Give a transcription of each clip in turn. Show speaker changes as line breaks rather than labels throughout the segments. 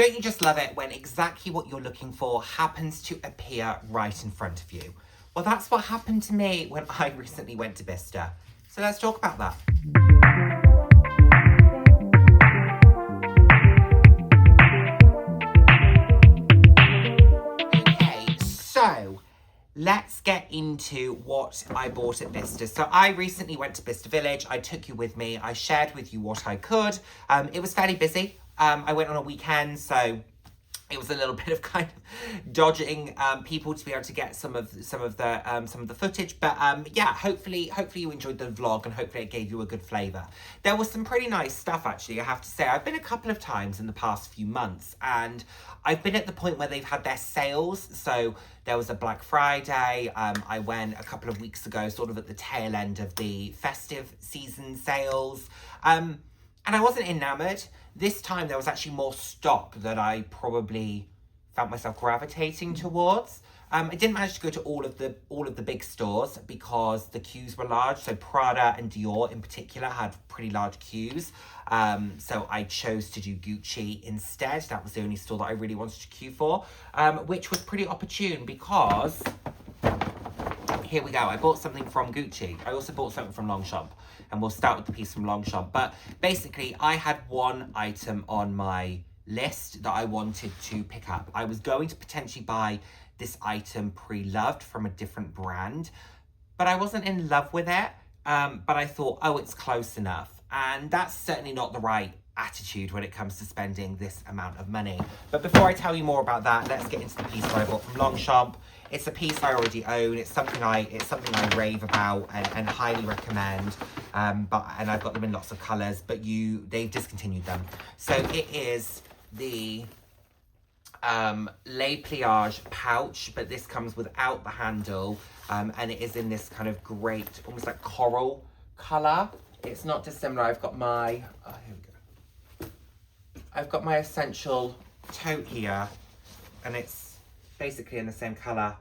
Don't you just love it when exactly what you're looking for happens to appear right in front of you? Well, that's what happened to me when I recently went to Bicester. So let's talk about that. Okay, so let's get into what I bought at Bicester. So I recently went to Bicester Village. I took you with me. I shared with you what I could. It was fairly busy. I went on a weekend, so it was a little bit of kind of dodging people to be able to get some of the footage. But yeah, hopefully you enjoyed the vlog and hopefully it gave you a good flavour. There was some pretty nice stuff, actually, I have to say. I've been a couple of times in the past few months, and I've been at the point where they've had their sales. So there was a Black Friday. I went a couple of weeks ago, sort of at the tail end of the festive season sales. And I wasn't enamoured. This time there was actually more stock that I probably found myself gravitating towards. I didn't manage to go to all of the big stores because the queues were large. So Prada and Dior in particular had pretty large queues. So I chose to do Gucci instead. That was the only store that I really wanted to queue for, which was pretty opportune because here we go. I bought something from Gucci. I also bought something from Longchamp, and we'll start with the piece from Longchamp. But basically, I had one item on my list that I wanted to pick up. I was going to potentially buy this item pre-loved from a different brand, but I wasn't in love with it. But I thought, oh, it's close enough. And that's certainly not the right attitude when it comes to spending this amount of money. But before I tell you more about that, let's get into the piece that I bought from Longchamp. It's a piece I already own. It's something I rave about and highly recommend. And I've got them in lots of colours, but they've discontinued them. So it is the Les Pliage pouch, but this comes without the handle, and it is in this kind of great, almost like coral colour. It's not dissimilar. I've got my Essential tote here, and it's basically in the same colour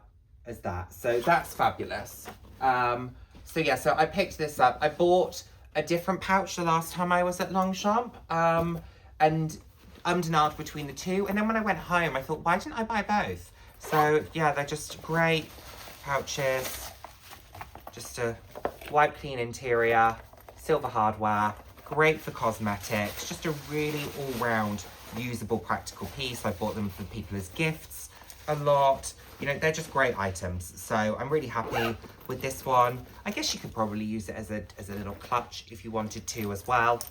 as that. So that's fabulous. So yeah, so I picked this up. I bought a different pouch the last time I was at Longchamp, and ummed between the two. And then when I went home, I thought, why didn't I buy both? So yeah, they're just great pouches. Just a white clean interior, silver hardware, great for cosmetics, just a really all-round usable practical piece. I bought them for people as gifts a lot. You know, they're just great items. So I'm really happy with this one. I guess you could probably use it as a little clutch if you wanted to as well.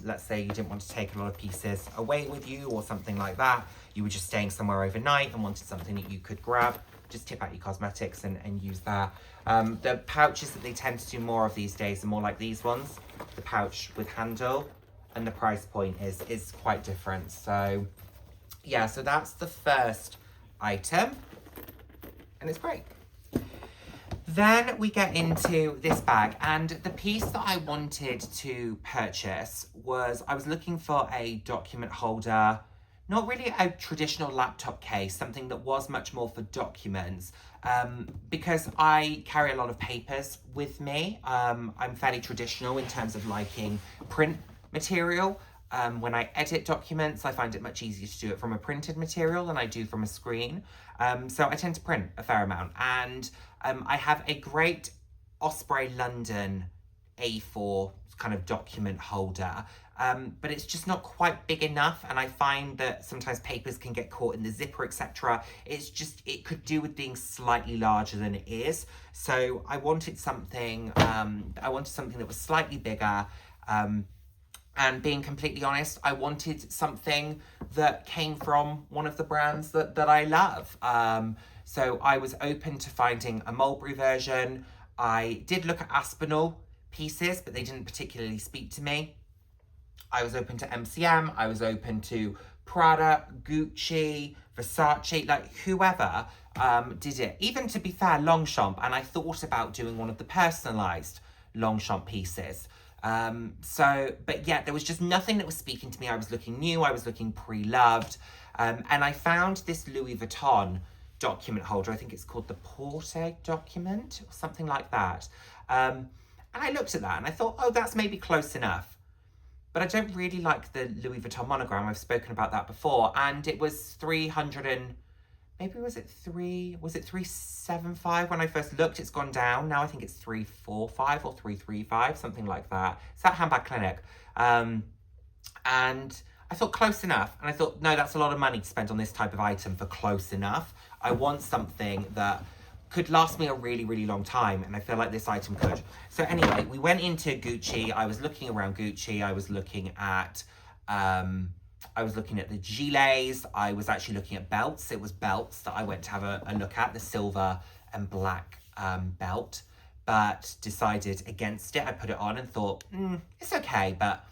Let's say you didn't want to take a lot of pieces away with you or something like that. You were just staying somewhere overnight and wanted something that you could grab. Just tip out your cosmetics and use that. The pouches that they tend to do more of these days are more like these ones. The pouch with handle, and the price point is quite different. So yeah, so that's the first item, and it's great. Then we get into this bag, and the piece that I wanted to purchase was, I was looking for a document holder, not really a traditional laptop case, something that was much more for documents, because I carry a lot of papers with me. I'm fairly traditional in terms of liking print material. When I edit documents, I find it much easier to do it from a printed material than I do from a screen. So I tend to print a fair amount. And I have a great Osprey London A4 kind of document holder, but it's just not quite big enough. And I find that sometimes papers can get caught in the zipper, etc. It could do with being slightly larger than it is. So I wanted something, that was slightly bigger. And being completely honest, I wanted something that came from one of the brands that I love. So I was open to finding a Mulberry version. I did look at Aspinall pieces, but they didn't particularly speak to me. I was open to MCM. I was open to Prada, Gucci, Versace, like whoever did it. Even, to be fair, Longchamp. And I thought about doing one of the personalised Longchamp pieces. But yeah, there was just nothing that was speaking to me. I was looking new, I was looking pre-loved. And I found this Louis Vuitton document holder. I think it's called the Porte document or something like that. And I looked at that and I thought, oh, that's maybe close enough. but I don't really like the Louis Vuitton monogram. I've spoken about that before, and it was 300 and maybe was it 375 when I first looked? It's gone down now. I think it's 345 or 335, something like that. It's at Handbag Clinic, and I thought close enough, and I thought no, that's a lot of money to spend on this type of item for close enough. I want something that could last me a really, really long time, and I feel like this item could. So anyway, we went into Gucci. I was looking around Gucci. I was looking at the gilets. I was actually looking at belts. It was belts that I went to have a look at, the silver and black belt, but decided against it. I put it on and thought, it's okay. But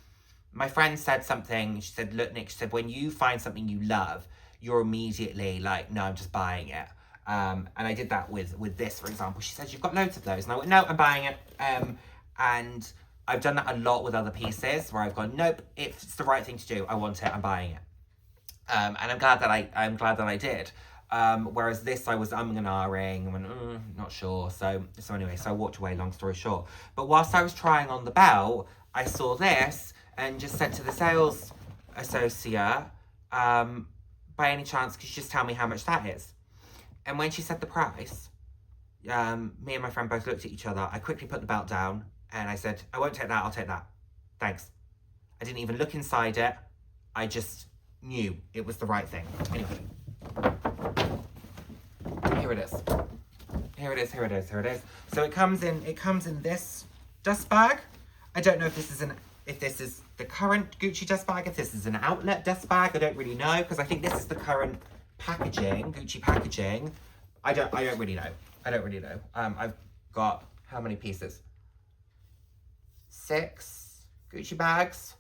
my friend said something. She said, look, Nick, she said, when you find something you love, you're immediately like, no, I'm just buying it. And I did that with this, for example. She said, you've got loads of those. And I went, no, I'm buying it. And I've done that a lot with other pieces where I've gone, nope, if it's the right thing to do, I want it, I'm buying it. And I'm glad that I did. Whereas this, I was umming and ahhing, and went, not sure. So anyway, so I walked away, long story short. But whilst I was trying on the belt, I saw this and just said to the sales associate, by any chance, could you just tell me how much that is? And when she said the price, me and my friend both looked at each other. I quickly put the belt down and I said, I won't take that, I'll take that. Thanks. I didn't even look inside it. I just knew it was the right thing. Anyway. Here it is. Here it is, here it is, here it is. So it comes in this dust bag. I don't know if this is the current Gucci dust bag, if this is an outlet dust bag. I don't really know, because I think this is the current packaging, Gucci packaging. I don't really know. I've got how many pieces? 6 Gucci bags,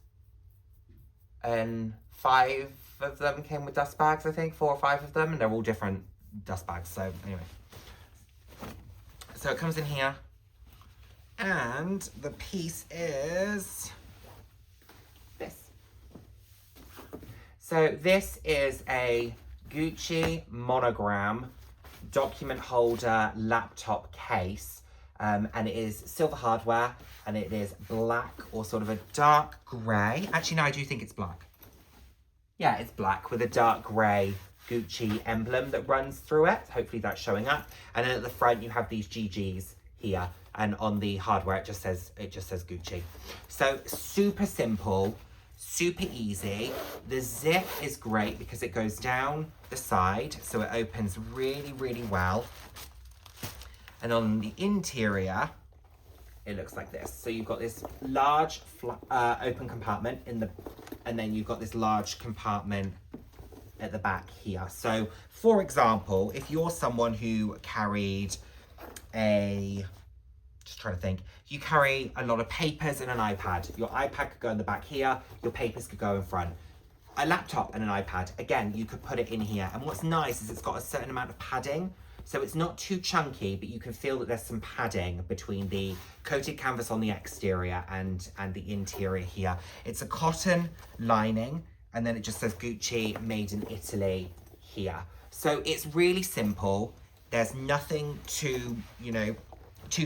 and 5 of them came with dust bags, I think, 4 or 5 of them, and they're all different dust bags. So anyway, so it comes in here, and the piece is this. So this is a Gucci monogram document holder laptop case, and it is silver hardware, and it is black or sort of a dark grey. Actually, no, I do think it's black. Yeah, it's black with a dark grey Gucci emblem that runs through it. Hopefully that's showing up. And then at the front you have these GGs here, and on the hardware it just says Gucci. So super simple, super easy. The zip is great because it goes down the side, so it opens really, really well. And on the interior, it looks like this. So you've got this large open compartment and then you've got this large compartment at the back here. So for example, if you're someone who carried just trying to think, you carry a lot of papers and an iPad. Your iPad could go in the back here, your papers could go in front. A laptop and an iPad, again, you could put it in here. And what's nice is it's got a certain amount of padding. So it's not too chunky, but you can feel that there's some padding between the coated canvas on the exterior and the interior here. It's a cotton lining, and then it just says Gucci made in Italy here. So it's really simple. There's nothing too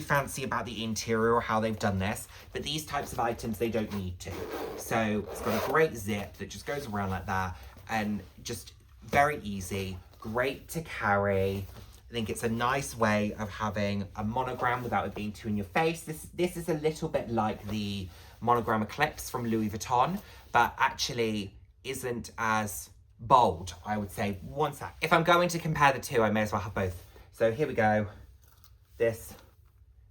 fancy about the interior or how they've done this, but these types of items, they don't need to. So it's got a great zip that just goes around like that, and just very easy, great to carry. I think it's a nice way of having a monogram without it being too in your face. This is a little bit like the monogram Eclipse from Louis Vuitton, but actually isn't as bold, I would say. One sec. If I'm going to compare the two, I may as well have both. So here we go. This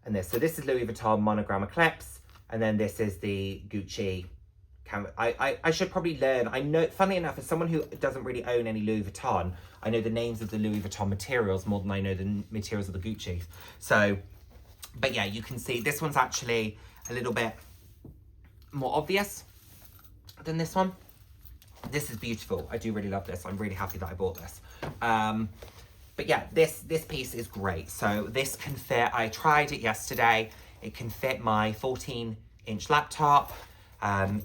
and this. So this is Louis Vuitton monogram Eclipse, and then this is the Gucci canvas. I should probably learn. I know, funny enough, as someone who doesn't really own any Louis Vuitton, I know the names of the Louis Vuitton materials more than I know the materials of the Gucci. So, but yeah, you can see this one's actually a little bit more obvious than this one. This is beautiful. I do really love this. I'm really happy that I bought this. But yeah, this piece is great. So this can fit, I tried it yesterday. It can fit my 14-inch laptop.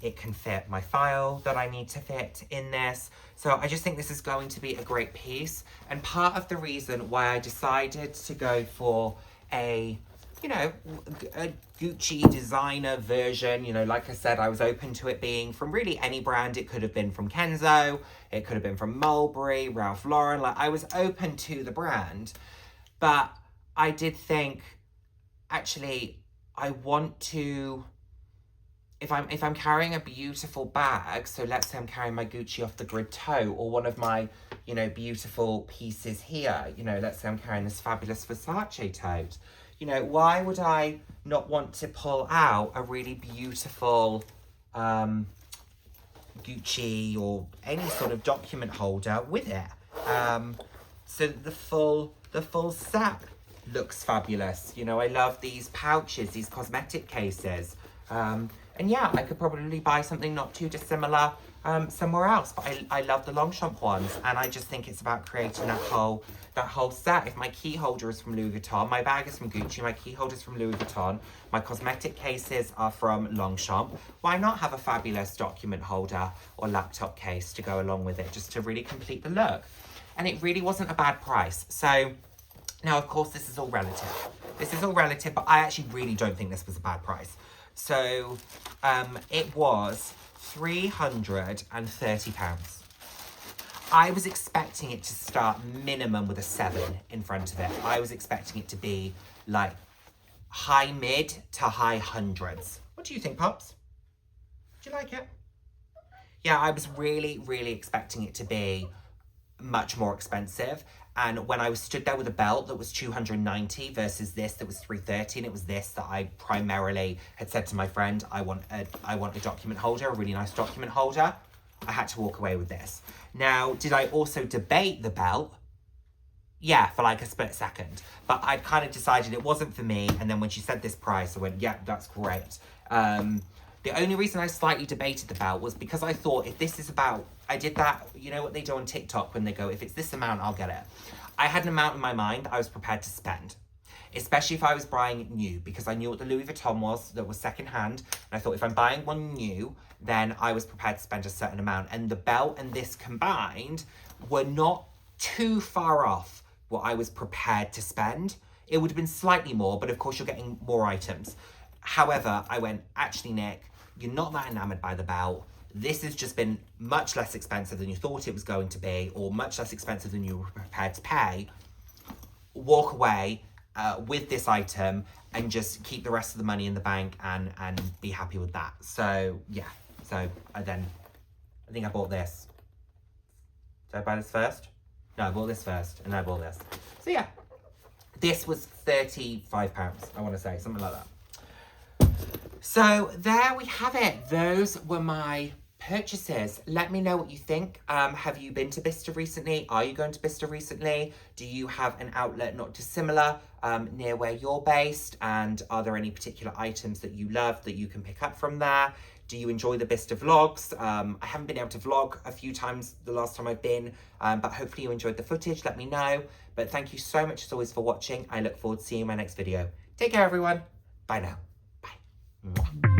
It can fit my file that I need to fit in this. So I just think this is going to be a great piece. And part of the reason why I decided to go for a you know, a Gucci designer version. You know, like I said, I was open to it being from really any brand. It could have been from Kenzo, it could have been from Mulberry, Ralph Lauren. Like, I was open to the brand, but I did think, actually, I want to, if I'm carrying a beautiful bag, so let's say I'm carrying my Gucci off the grid tote, or one of my, you know, beautiful pieces here, you know, let's say I'm carrying this fabulous Versace tote, you know, why would I not want to pull out a really beautiful Gucci or any sort of document holder with it? So the full set looks fabulous. You know, I love these pouches, these cosmetic cases. And yeah, I could probably buy something not too dissimilar somewhere else, but I love the Longchamp ones, and I just think it's about creating that whole set. If my key holder is from Louis Vuitton, my bag is from Gucci, my key holder is from Louis Vuitton, my cosmetic cases are from Longchamp, why not have a fabulous document holder or laptop case to go along with it, just to really complete the look? And it really wasn't a bad price. So now, of course, this is all relative. This is all relative, but I actually really don't think this was a bad price. So it was £330. I was expecting it to start minimum with a 7 in front of it. I was expecting it to be like high mid to high hundreds. What do you think, Pops? Do you like it? Yeah, I was really, really expecting it to be much more expensive. And when I was stood there with a belt that was $290 versus this that was $330, and it was this that I primarily had said to my friend, I want a document holder, a really nice document holder, I had to walk away with this. Now, did I also debate the belt? Yeah, for like a split second. But I kind of decided it wasn't for me, and then when she said this price, I went, yeah, that's great. The only reason I slightly debated the belt was because I thought, if this is about, I did that, you know what they do on TikTok when they go, if it's this amount, I'll get it. I had an amount in my mind that I was prepared to spend, especially if I was buying new, because I knew what the Louis Vuitton was that was secondhand. And I thought, if I'm buying one new, then I was prepared to spend a certain amount. And the belt and this combined were not too far off what I was prepared to spend. It would have been slightly more, but of course you're getting more items. However, I went, actually, Nick, you're not that enamored by the belt. This has just been much less expensive than you thought it was going to be, or much less expensive than you were prepared to pay. Walk away with this item and just keep the rest of the money in the bank and be happy with that. So yeah, so I think I bought this. Did I buy this first? No, I bought this first, and I bought this. So yeah, this was £35, I want to say, something like that. So there we have it. Those were my purchases. Let me know what you think. Have you been to Bicester recently? Are you going to Bicester recently? Do you have an outlet not dissimilar near where you're based? And are there any particular items that you love that you can pick up from there? Do you enjoy the Bicester vlogs? I haven't been able to vlog a few times the last time I've been, but hopefully you enjoyed the footage. Let me know. But thank you so much as always for watching. I look forward to seeing you in my next video. Take care, everyone. Bye now. Bye. Mwah.